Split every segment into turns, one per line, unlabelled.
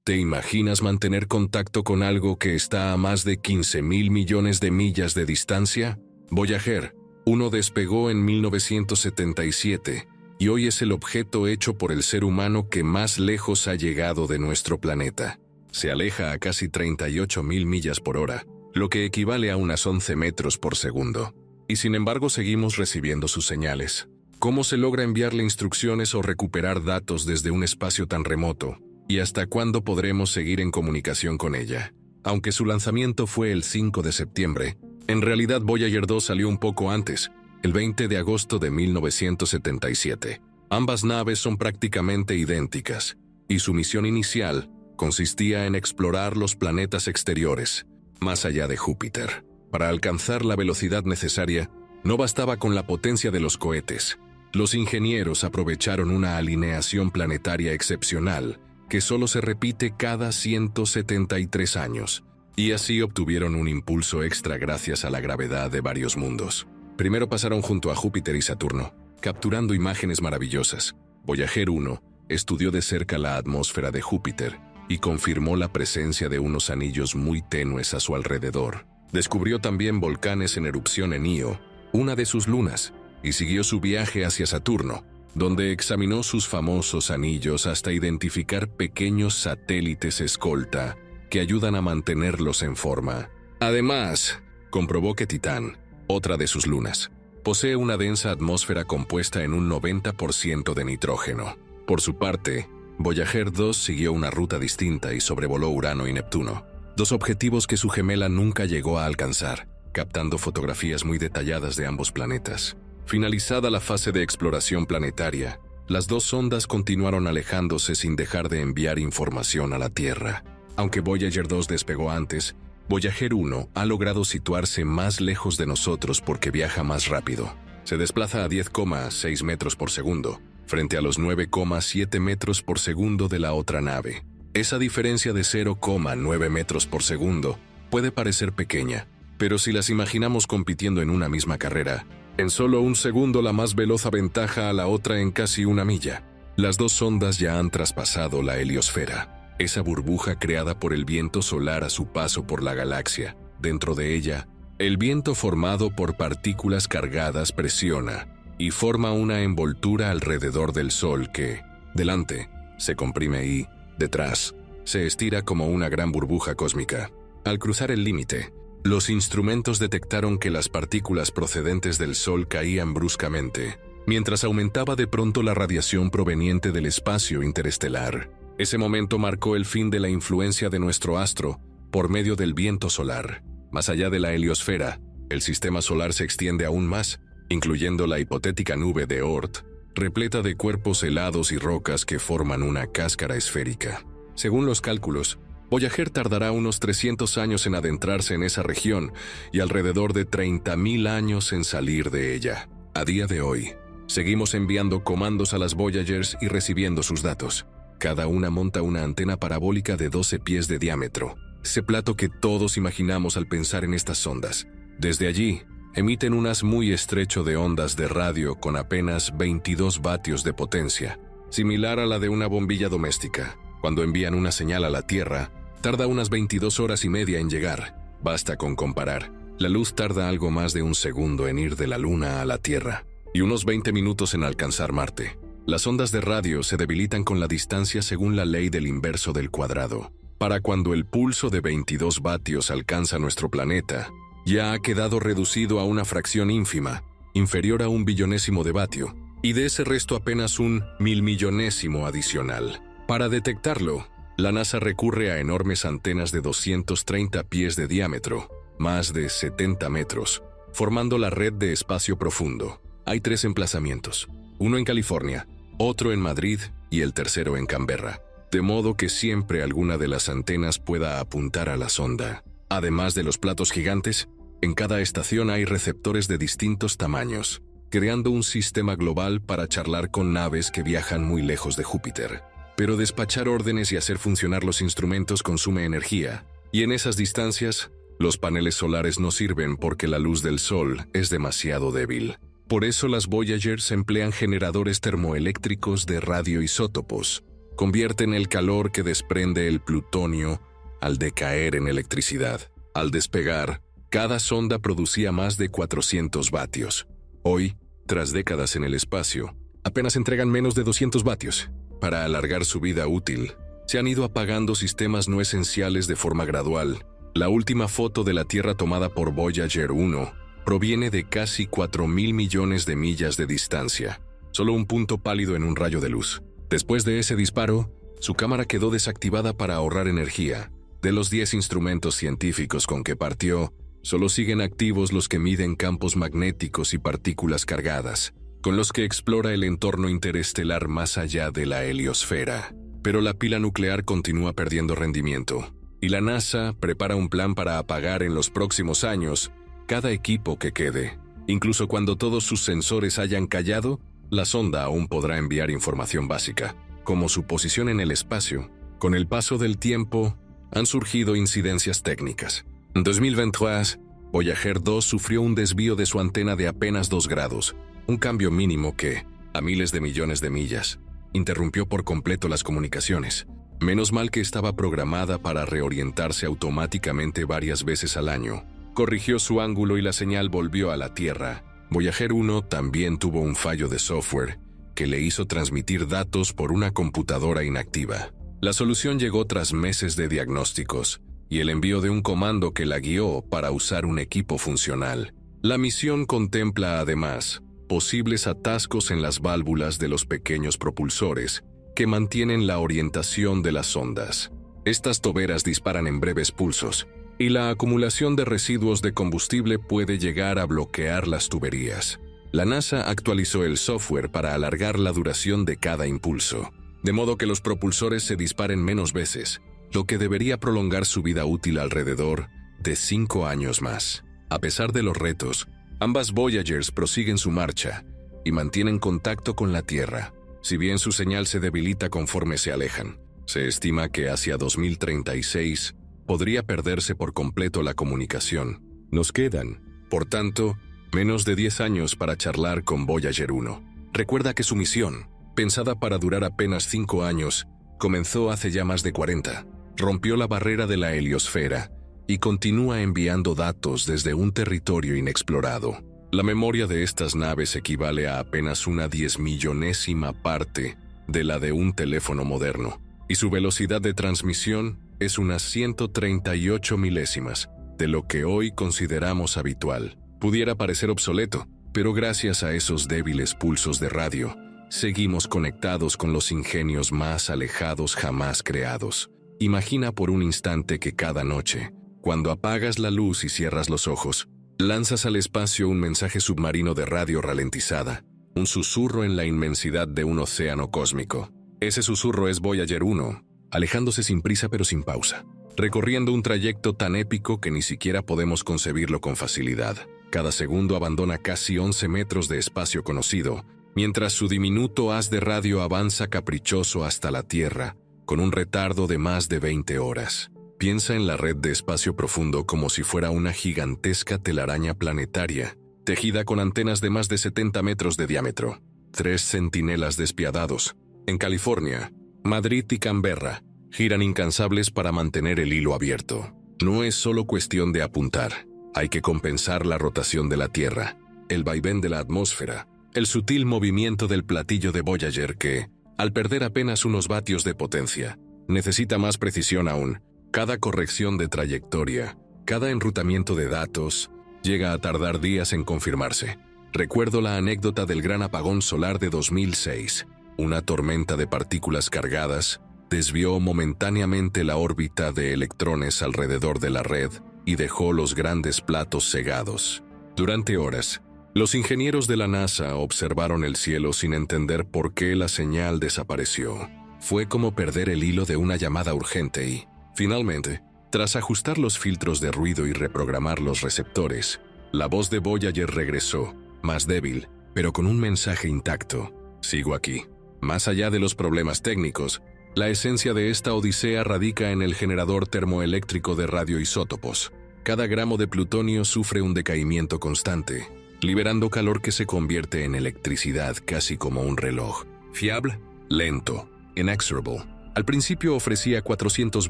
¿Te imaginas mantener contacto con algo que está a más de 15.000 millones de millas de distancia? Voyager 1 despegó en 1977 y hoy es el objeto hecho por el ser humano que más lejos ha llegado de nuestro planeta. Se aleja a casi 38.000 millas por hora, lo que equivale a unas 11 metros por segundo. Y sin embargo seguimos recibiendo sus señales. ¿Cómo se logra enviarle instrucciones o recuperar datos desde un espacio tan remoto? ¿Y hasta cuándo podremos seguir en comunicación con ella? Aunque su lanzamiento fue el 5 de septiembre, en realidad Voyager 2 salió un poco antes, el 20 de agosto de 1977. Ambas naves son prácticamente idénticas, y su misión inicial consistía en explorar los planetas exteriores, más allá de Júpiter. Para alcanzar la velocidad necesaria, no bastaba con la potencia de los cohetes. Los ingenieros aprovecharon una alineación planetaria excepcional que solo se repite cada 173 años, y así obtuvieron un impulso extra gracias a la gravedad de varios mundos. Primero pasaron junto a Júpiter y Saturno, capturando imágenes maravillosas. Voyager 1 estudió de cerca la atmósfera de Júpiter y confirmó la presencia de unos anillos muy tenues a su alrededor. Descubrió también volcanes en erupción en Io, una de sus lunas, y siguió su viaje hacia Saturno, donde examinó sus famosos anillos hasta identificar pequeños satélites escolta que ayudan a mantenerlos en forma. Además, comprobó que Titán, otra de sus lunas, posee una densa atmósfera compuesta en un 90% de nitrógeno. Por su parte, Voyager 2 siguió una ruta distinta y sobrevoló Urano y Neptuno, dos objetivos que su gemela nunca llegó a alcanzar, captando fotografías muy detalladas de ambos planetas. Finalizada la fase de exploración planetaria, las dos sondas continuaron alejándose sin dejar de enviar información a la Tierra. Aunque Voyager 2 despegó antes, Voyager 1 ha logrado situarse más lejos de nosotros porque viaja más rápido. Se desplaza a 10,6 metros por segundo, frente a los 9,7 metros por segundo de la otra nave. Esa diferencia de 0,9 metros por segundo puede parecer pequeña, pero si las imaginamos compitiendo en una misma carrera, en solo un segundo la más veloz aventaja a la otra en casi una milla. Las dos sondas ya han traspasado la heliosfera, esa burbuja creada por el viento solar a su paso por la galaxia. Dentro de ella, el viento formado por partículas cargadas presiona y forma una envoltura alrededor del Sol que, delante, se comprime y, detrás, se estira como una gran burbuja cósmica. Al cruzar el límite, los instrumentos detectaron que las partículas procedentes del Sol caían bruscamente, mientras aumentaba de pronto la radiación proveniente del espacio interestelar. Ese momento marcó el fin de la influencia de nuestro astro por medio del viento solar. Más allá de la heliosfera, el sistema solar se extiende aún más, incluyendo la hipotética nube de Oort, repleta de cuerpos helados y rocas que forman una cáscara esférica. Según los cálculos, Voyager tardará unos 300 años en adentrarse en esa región y alrededor de 30.000 años en salir de ella. A día de hoy, seguimos enviando comandos a las Voyagers y recibiendo sus datos. Cada una monta una antena parabólica de 12 pies de diámetro, ese plato que todos imaginamos al pensar en estas sondas. Desde allí, emiten un haz muy estrecho de ondas de radio con apenas 22 vatios de potencia, similar a la de una bombilla doméstica. Cuando envían una señal a la Tierra, tarda unas 22 horas y media en llegar. Basta con comparar. La luz tarda algo más de un segundo en ir de la Luna a la Tierra, y unos 20 minutos en alcanzar Marte. Las ondas de radio se debilitan con la distancia según la ley del inverso del cuadrado. Para cuando el pulso de 22 vatios alcanza nuestro planeta, ya ha quedado reducido a una fracción ínfima, inferior a un billonésimo de vatio, y de ese resto apenas un milmillonésimo adicional. Para detectarlo, la NASA recurre a enormes antenas de 230 pies de diámetro, más de 70 metros, formando la red de espacio profundo. Hay 3 emplazamientos, uno en California, otro en Madrid y el tercero en Canberra, de modo que siempre alguna de las antenas pueda apuntar a la sonda. Además de los platos gigantes, en cada estación hay receptores de distintos tamaños, creando un sistema global para charlar con naves que viajan muy lejos de Júpiter. Pero despachar órdenes y hacer funcionar los instrumentos consume energía, y en esas distancias, los paneles solares no sirven porque la luz del Sol es demasiado débil. Por eso las Voyagers emplean generadores termoeléctricos de radioisótopos, convierten el calor que desprende el plutonio al decaer en electricidad. Al despegar, cada sonda producía más de 400 vatios. Hoy, tras décadas en el espacio, apenas entregan menos de 200 vatios. Para alargar su vida útil, se han ido apagando sistemas no esenciales de forma gradual. La última foto de la Tierra tomada por Voyager 1 proviene de casi 4.000 millones de millas de distancia, solo un punto pálido en un rayo de luz. Después de ese disparo, su cámara quedó desactivada para ahorrar energía. De los 10 instrumentos científicos con que partió, solo siguen activos los que miden campos magnéticos y partículas cargadas, con los que explora el entorno interestelar más allá de la heliosfera. Pero la pila nuclear continúa perdiendo rendimiento, y la NASA prepara un plan para apagar en los próximos años cada equipo que quede. Incluso cuando todos sus sensores hayan callado, la sonda aún podrá enviar información básica, como su posición en el espacio. Con el paso del tiempo, han surgido incidencias técnicas. En 2023, Voyager 2 sufrió un desvío de su antena de apenas 2 grados, un cambio mínimo que, a miles de millones de millas, interrumpió por completo las comunicaciones. Menos mal que estaba programada para reorientarse automáticamente varias veces al año. Corrigió su ángulo y la señal volvió a la Tierra. Voyager 1 también tuvo un fallo de software que le hizo transmitir datos por una computadora inactiva. La solución llegó tras meses de diagnósticos y el envío de un comando que la guió para usar un equipo funcional. La misión contempla además posibles atascos en las válvulas de los pequeños propulsores que mantienen la orientación de las sondas. Estas toberas disparan en breves pulsos, y la acumulación de residuos de combustible puede llegar a bloquear las tuberías. La NASA actualizó el software para alargar la duración de cada impulso, de modo que los propulsores se disparen menos veces, lo que debería prolongar su vida útil alrededor de 5 años más. A pesar de los retos, ambas Voyagers prosiguen su marcha y mantienen contacto con la Tierra, si bien su señal se debilita conforme se alejan. Se estima que hacia 2036 podría perderse por completo la comunicación. Nos quedan, por tanto, menos de 10 años para charlar con Voyager 1. Recuerda que su misión, pensada para durar apenas 5 años, comenzó hace ya más de 40. Rompió la barrera de la heliosfera y continúa enviando datos desde un territorio inexplorado. La memoria de estas naves equivale a apenas una 10.000.000ésima parte de la de un teléfono moderno, y su velocidad de transmisión es unas 138 milésimas de lo que hoy consideramos habitual. Pudiera parecer obsoleto, pero gracias a esos débiles pulsos de radio, seguimos conectados con los ingenios más alejados jamás creados. Imagina por un instante que cada noche, cuando apagas la luz y cierras los ojos, lanzas al espacio un mensaje submarino de radio ralentizada, un susurro en la inmensidad de un océano cósmico. Ese susurro es Voyager 1, alejándose sin prisa pero sin pausa, recorriendo un trayecto tan épico que ni siquiera podemos concebirlo con facilidad. Cada segundo abandona casi 11 metros de espacio conocido, mientras su diminuto haz de radio avanza caprichoso hasta la Tierra, con un retardo de más de 20 horas. Piensa en la red de espacio profundo como si fuera una gigantesca telaraña planetaria, tejida con antenas de más de 70 metros de diámetro. 3 centinelas despiadados, en California, Madrid y Canberra, giran incansables para mantener el hilo abierto. No es solo cuestión de apuntar, hay que compensar la rotación de la Tierra, el vaivén de la atmósfera, el sutil movimiento del platillo de Voyager que, al perder apenas unos vatios de potencia, necesita más precisión aún. Cada corrección de trayectoria, cada enrutamiento de datos, llega a tardar días en confirmarse. Recuerdo la anécdota del gran apagón solar de 2006. Una tormenta de partículas cargadas desvió momentáneamente la órbita de electrones alrededor de la red y dejó los grandes platos cegados. Durante horas, los ingenieros de la NASA observaron el cielo sin entender por qué la señal desapareció. Fue como perder el hilo de una llamada urgente y, finalmente, tras ajustar los filtros de ruido y reprogramar los receptores, la voz de Voyager regresó, más débil, pero con un mensaje intacto. Sigo aquí. Más allá de los problemas técnicos, la esencia de esta odisea radica en el generador termoeléctrico de radioisótopos. Cada gramo de plutonio sufre un decaimiento constante, liberando calor que se convierte en electricidad casi como un reloj. Fiable, lento, Inexorable. Al principio ofrecía 400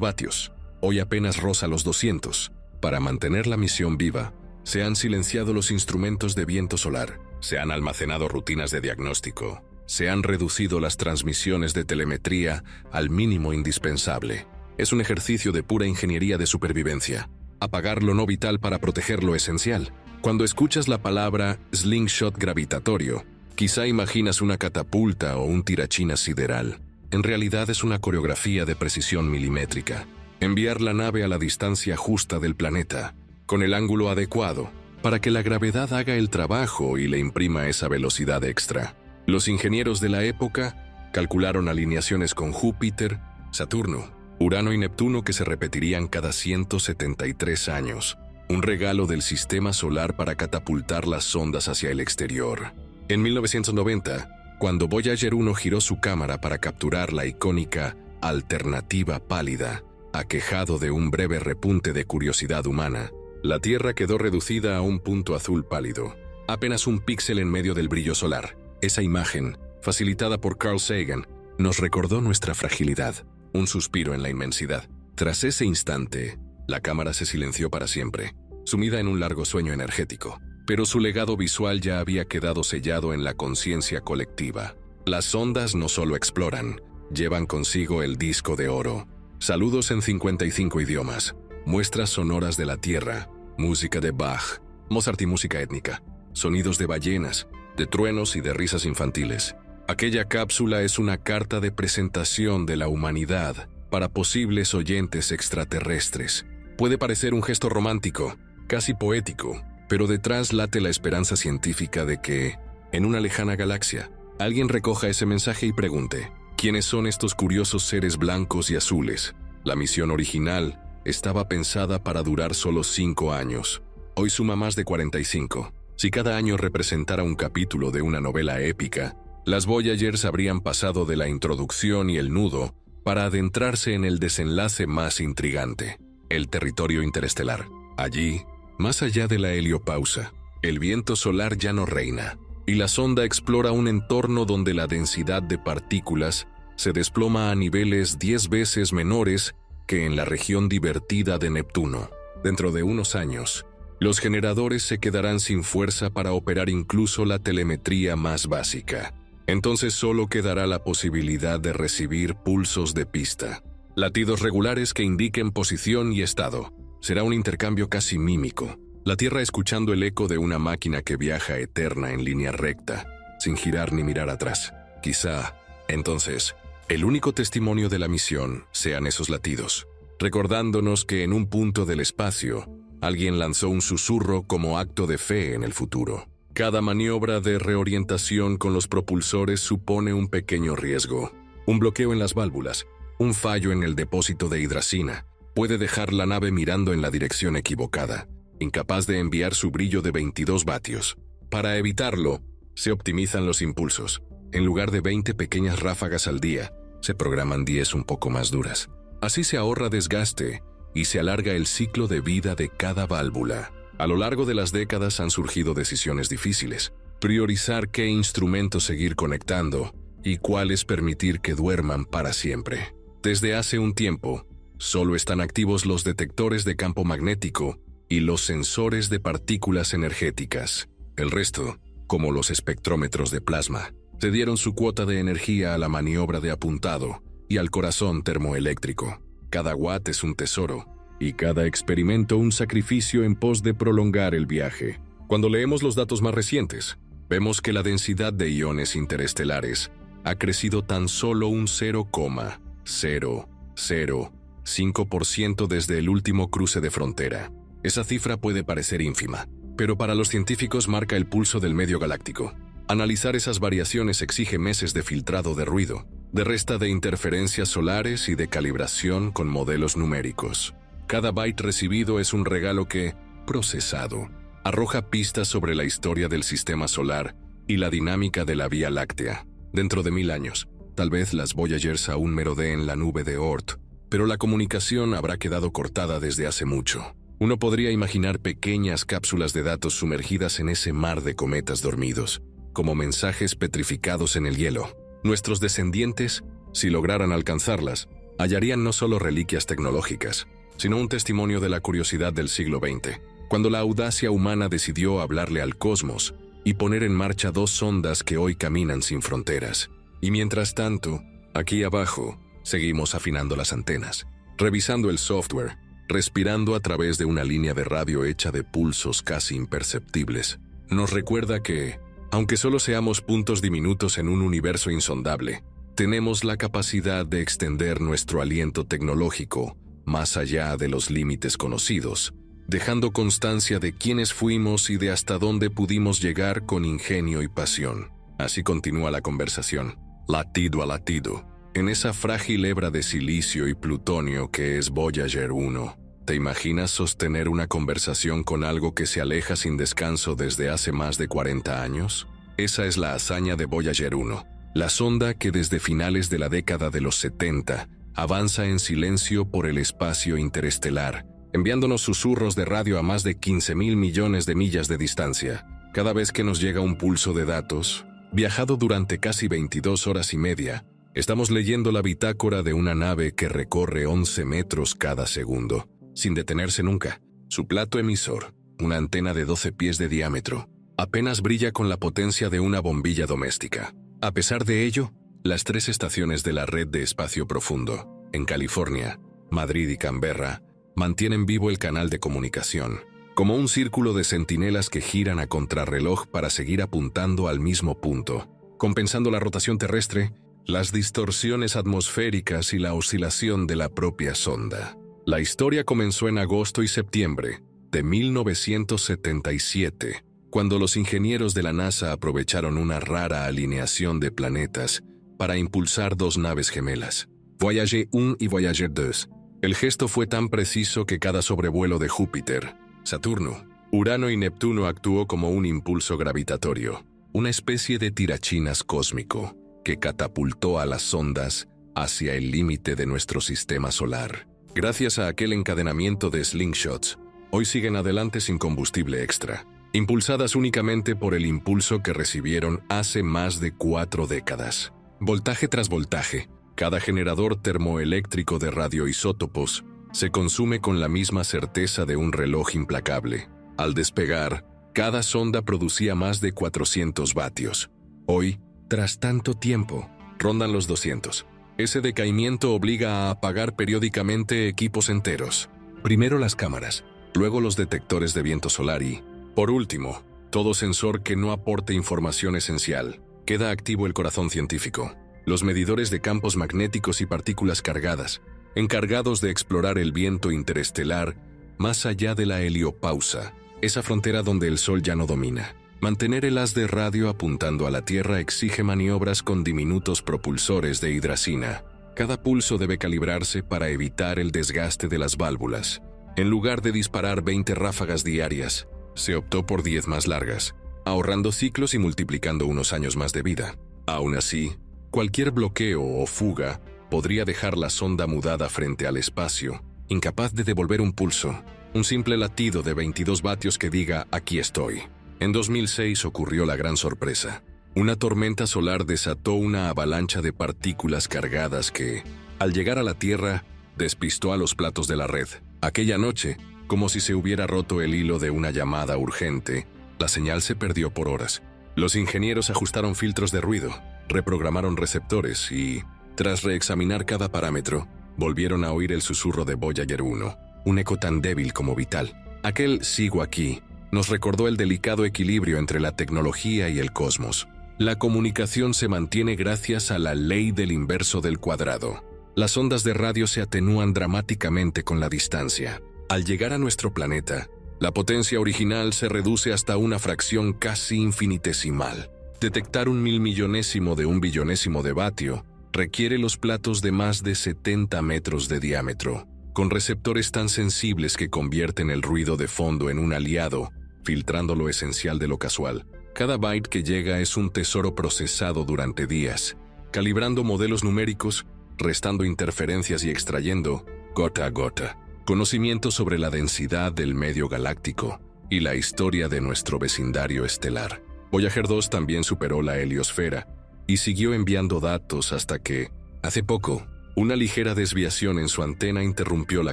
vatios, hoy apenas roza los 200. Para mantener la misión viva, se han silenciado los instrumentos de viento solar, se han almacenado rutinas de diagnóstico, se han reducido las transmisiones de telemetría al mínimo indispensable. Es un ejercicio de pura ingeniería de supervivencia. Apagar lo no vital para proteger lo esencial. Cuando escuchas la palabra slingshot gravitatorio, quizá imaginas una catapulta o un tirachina sideral. En realidad es una coreografía de precisión milimétrica. Enviar la nave a la distancia justa del planeta, con el ángulo adecuado, para que la gravedad haga el trabajo y le imprima esa velocidad extra. Los ingenieros de la época calcularon alineaciones con Júpiter, Saturno, Urano y Neptuno que se repetirían cada 173 años. Un regalo del sistema solar para catapultar las sondas hacia el exterior. En 1990, cuando Voyager 1 giró su cámara para capturar la icónica alternativa pálida, aquejado de un breve repunte de curiosidad humana, la Tierra quedó reducida a un punto azul pálido, apenas un píxel en medio del brillo solar. Esa imagen, facilitada por Carl Sagan, nos recordó nuestra fragilidad, un suspiro en la inmensidad. Tras ese instante, la cámara se silenció para siempre, sumida en un largo sueño energético. Pero su legado visual ya había quedado sellado en la conciencia colectiva. Las sondas no solo exploran, llevan consigo el disco de oro. Saludos en 55 idiomas, muestras sonoras de la Tierra, música de Bach, Mozart y música étnica, sonidos de ballenas, de truenos y de risas infantiles. Aquella cápsula es una carta de presentación de la humanidad para posibles oyentes extraterrestres. Puede parecer un gesto romántico, casi poético, pero detrás late la esperanza científica de que, en una lejana galaxia, alguien recoja ese mensaje y pregunte, ¿quiénes son estos curiosos seres blancos y azules? La misión original estaba pensada para durar solo 5 años. Hoy suma más de 45. Si cada año representara un capítulo de una novela épica, las Voyagers habrían pasado de la introducción y el nudo para adentrarse en el desenlace más intrigante, el territorio interestelar. Allí, más allá de la heliopausa, el viento solar ya no reina, y la sonda explora un entorno donde la densidad de partículas se desploma a niveles 10 veces menores que en la región divertida de Neptuno. Dentro de unos años, los generadores se quedarán sin fuerza para operar incluso la telemetría más básica. Entonces solo quedará la posibilidad de recibir pulsos de pista, latidos regulares que indiquen posición y estado. Será un intercambio casi mímico, la Tierra escuchando el eco de una máquina que viaja eterna en línea recta, sin girar ni mirar atrás. Quizá, entonces, el único testimonio de la misión sean esos latidos, recordándonos que en un punto del espacio, alguien lanzó un susurro como acto de fe en el futuro. Cada maniobra de reorientación con los propulsores supone un pequeño riesgo. Un bloqueo en las válvulas, un fallo en el depósito de hidracina, puede dejar la nave mirando en la dirección equivocada, incapaz de enviar su brillo de 22 vatios. Para evitarlo, se optimizan los impulsos. En lugar de 20 pequeñas ráfagas al día, se programan 10 un poco más duras. Así se ahorra desgaste y se alarga el ciclo de vida de cada válvula. A lo largo de las décadas han surgido decisiones difíciles. Priorizar qué instrumentos seguir conectando y cuáles permitir que duerman para siempre. Desde hace un tiempo, solo están activos los detectores de campo magnético y los sensores de partículas energéticas. El resto, como los espectrómetros de plasma, cedieron su cuota de energía a la maniobra de apuntado y al corazón termoeléctrico. Cada watt es un tesoro, y cada experimento un sacrificio en pos de prolongar el viaje. Cuando leemos los datos más recientes, vemos que la densidad de iones interestelares ha crecido tan solo un 0,005% desde el último cruce de frontera. Esa cifra puede parecer ínfima, pero para los científicos marca el pulso del medio galáctico. Analizar esas variaciones exige meses de filtrado de ruido, de resta de interferencias solares y de calibración con modelos numéricos. Cada byte recibido es un regalo que, procesado, arroja pistas sobre la historia del sistema solar y la dinámica de la Vía Láctea. Dentro de 1000 años, tal vez las Voyagers aún merodeen la nube de Oort, pero la comunicación habrá quedado cortada desde hace mucho. Uno podría imaginar pequeñas cápsulas de datos sumergidas en ese mar de cometas dormidos, como mensajes petrificados en el hielo. Nuestros descendientes Si lograran alcanzarlas, hallarían no solo reliquias tecnológicas, sino un testimonio de la curiosidad del siglo XX, cuando la audacia humana decidió hablarle al cosmos y poner en marcha 2 sondas que hoy caminan sin fronteras. Y mientras tanto, aquí abajo, seguimos afinando las antenas, revisando el software, respirando a través de una línea de radio hecha de pulsos casi imperceptibles. Nos recuerda que, aunque solo seamos puntos diminutos en un universo insondable, tenemos la capacidad de extender nuestro aliento tecnológico más allá de los límites conocidos, dejando constancia de quiénes fuimos y de hasta dónde pudimos llegar con ingenio y pasión. Así continúa la conversación, latido a latido, en esa frágil hebra de silicio y plutonio que es Voyager 1. ¿Te imaginas sostener una conversación con algo que se aleja sin descanso desde hace más de 40 años? Esa es la hazaña de Voyager 1, la sonda que desde finales de la década de los 70 avanza en silencio por el espacio interestelar, enviándonos susurros de radio a más de 15.000 millones de millas de distancia. Cada vez que nos llega un pulso de datos, viajado durante casi 22 horas y media, estamos leyendo la bitácora de una nave que recorre 11 metros cada segundo, sin detenerse nunca. Su plato emisor, una antena de 12 pies de diámetro, apenas brilla con la potencia de una bombilla doméstica. A pesar de ello, las 3 estaciones de la red de espacio profundo, en California, Madrid y Canberra, mantienen vivo el canal de comunicación, como un círculo de centinelas que giran a contrarreloj para seguir apuntando al mismo punto, compensando la rotación terrestre, las distorsiones atmosféricas y la oscilación de la propia sonda. La historia comenzó en agosto y septiembre de 1977, cuando los ingenieros de la NASA aprovecharon una rara alineación de planetas para impulsar 2 naves gemelas, Voyager 1 y Voyager 2. El gesto fue tan preciso que cada sobrevuelo de Júpiter, Saturno, Urano y Neptuno actuó como un impulso gravitatorio, una especie de tirachinas cósmico que catapultó a las sondas hacia el límite de nuestro sistema solar. Gracias a aquel encadenamiento de slingshots, hoy siguen adelante sin combustible extra, impulsadas únicamente por el impulso que recibieron hace más de 4 décadas. Voltaje tras voltaje, cada generador termoeléctrico de radioisótopos se consume con la misma certeza de un reloj implacable. Al despegar, cada sonda producía más de 400 vatios. Hoy, tras tanto tiempo, rondan los 200. Ese decaimiento obliga a apagar periódicamente equipos enteros. Primero las cámaras, luego los detectores de viento solar y, por último, todo sensor que no aporte información esencial. Queda activo el corazón científico, los medidores de campos magnéticos y partículas cargadas, encargados de explorar el viento interestelar más allá de la heliopausa, esa frontera donde el Sol ya no domina. Mantener el haz de radio apuntando a la Tierra exige maniobras con diminutos propulsores de hidracina. Cada pulso debe calibrarse para evitar el desgaste de las válvulas. En lugar de disparar 20 ráfagas diarias, se optó por 10 más largas, ahorrando ciclos y multiplicando unos años más de vida. Aún así, cualquier bloqueo o fuga podría dejar la sonda mudada frente al espacio, incapaz de devolver un pulso, un simple latido de 22 vatios que diga «aquí estoy». En 2006 ocurrió la gran sorpresa. Una tormenta solar desató una avalancha de partículas cargadas que, al llegar a la Tierra, despistó a los platos de la red. Aquella noche, como si se hubiera roto el hilo de una llamada urgente, la señal se perdió por horas. Los ingenieros ajustaron filtros de ruido, reprogramaron receptores y, tras reexaminar cada parámetro, volvieron a oír el susurro de Voyager 1, un eco tan débil como vital. Aquel «sigo aquí» nos recordó el delicado equilibrio entre la tecnología y el cosmos. La comunicación se mantiene gracias a la ley del inverso del cuadrado. Las ondas de radio se atenúan dramáticamente con la distancia. Al llegar a nuestro planeta, la potencia original se reduce hasta una fracción casi infinitesimal. Detectar 1.000 millonésimo de 1 billonésimo de vatio requiere los platos de más de 70 metros de diámetro, con receptores tan sensibles que convierten el ruido de fondo en un aliado, filtrando lo esencial de lo casual. Cada byte que llega es un tesoro procesado durante días, calibrando modelos numéricos, restando interferencias y extrayendo, gota a gota, conocimiento sobre la densidad del medio galáctico y la historia de nuestro vecindario estelar. Voyager 2 también superó la heliosfera y siguió enviando datos hasta que, Hace poco, una ligera desviación en su antena interrumpió la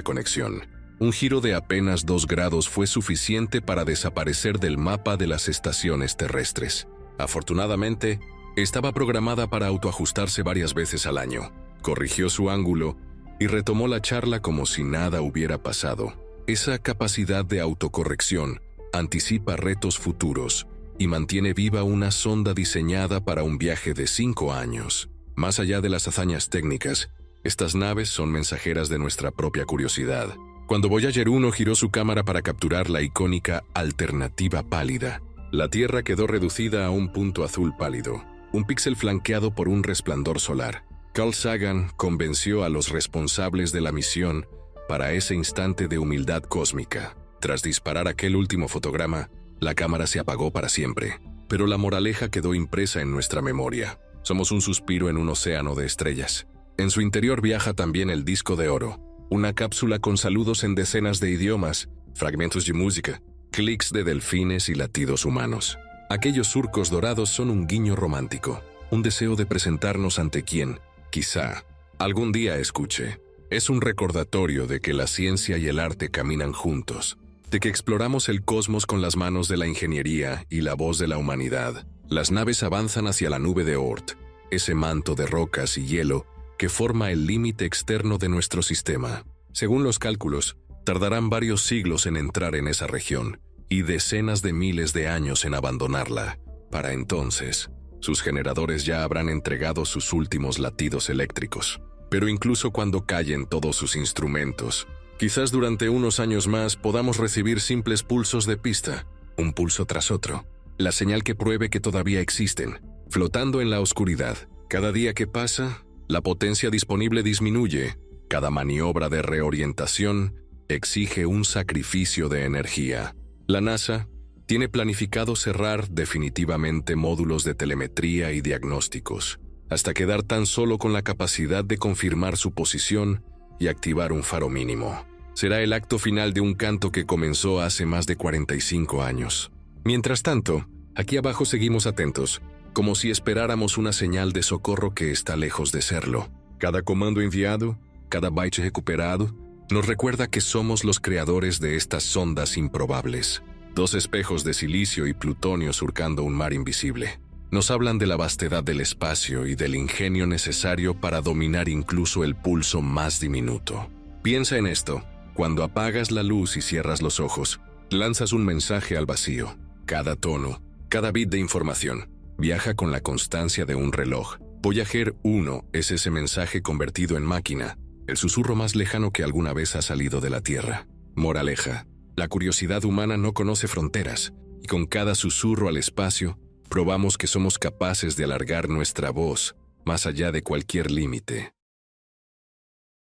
conexión. Un giro de apenas 2 grados fue suficiente para desaparecer del mapa de las estaciones terrestres. Afortunadamente, estaba programada para autoajustarse varias veces al año. Corrigió su ángulo y retomó la charla como si nada hubiera pasado. Esa capacidad de autocorrección anticipa retos futuros y mantiene viva una sonda diseñada para un viaje de 5 años. Más allá de las hazañas técnicas, estas naves son mensajeras de nuestra propia curiosidad. Cuando Voyager 1 giró su cámara para capturar la icónica alternativa pálida, la Tierra quedó reducida a un punto azul pálido, un píxel flanqueado por un resplandor solar. Carl Sagan convenció a los responsables de la misión para ese instante de humildad cósmica. Tras disparar aquel último fotograma, la cámara se apagó para siempre, pero la moraleja quedó impresa en nuestra memoria. Somos un suspiro en un océano de estrellas. En su interior viaja también el disco de oro, una cápsula con saludos en decenas de idiomas, fragmentos de música, clics de delfines y latidos humanos. Aquellos surcos dorados son un guiño romántico, un deseo de presentarnos ante quien, quizá, algún día escuche. Es un recordatorio de que la ciencia y el arte caminan juntos, de que exploramos el cosmos con las manos de la ingeniería y la voz de la humanidad. Las naves avanzan hacia la nube de Oort, ese manto de rocas y hielo que forma el límite externo de nuestro sistema. Según los cálculos, tardarán varios siglos en entrar en esa región y decenas de miles de años en abandonarla. Para entonces, sus generadores ya habrán entregado sus últimos latidos eléctricos. Pero incluso cuando callen todos sus instrumentos, quizás durante unos años más podamos recibir simples pulsos de pista, un pulso tras otro, la señal que pruebe que todavía existen, flotando en la oscuridad. Cada día que pasa, la potencia disponible disminuye. Cada maniobra de reorientación exige un sacrificio de energía. La NASA tiene planificado cerrar definitivamente módulos de telemetría y diagnósticos, hasta quedar tan solo con la capacidad de confirmar su posición y activar un faro mínimo. Será el acto final de un canto que comenzó hace más de 45 años. Mientras tanto, aquí abajo seguimos atentos, como si esperáramos una señal de socorro que está lejos de serlo. Cada comando enviado, cada byte recuperado, nos recuerda que somos los creadores de estas sondas improbables. 2 espejos de silicio y plutonio surcando un mar invisible. Nos hablan de la vastedad del espacio y del ingenio necesario para dominar incluso el pulso más diminuto. Piensa en esto. Cuando apagas la luz y cierras los ojos, lanzas un mensaje al vacío. Cada tono, cada bit de información, viaja con la constancia de un reloj. Voyager 1 es ese mensaje convertido en máquina, el susurro más lejano que alguna vez ha salido de la Tierra. Moraleja: la curiosidad humana no conoce fronteras, y con cada susurro al espacio, probamos que somos capaces de alargar nuestra voz más allá de cualquier límite.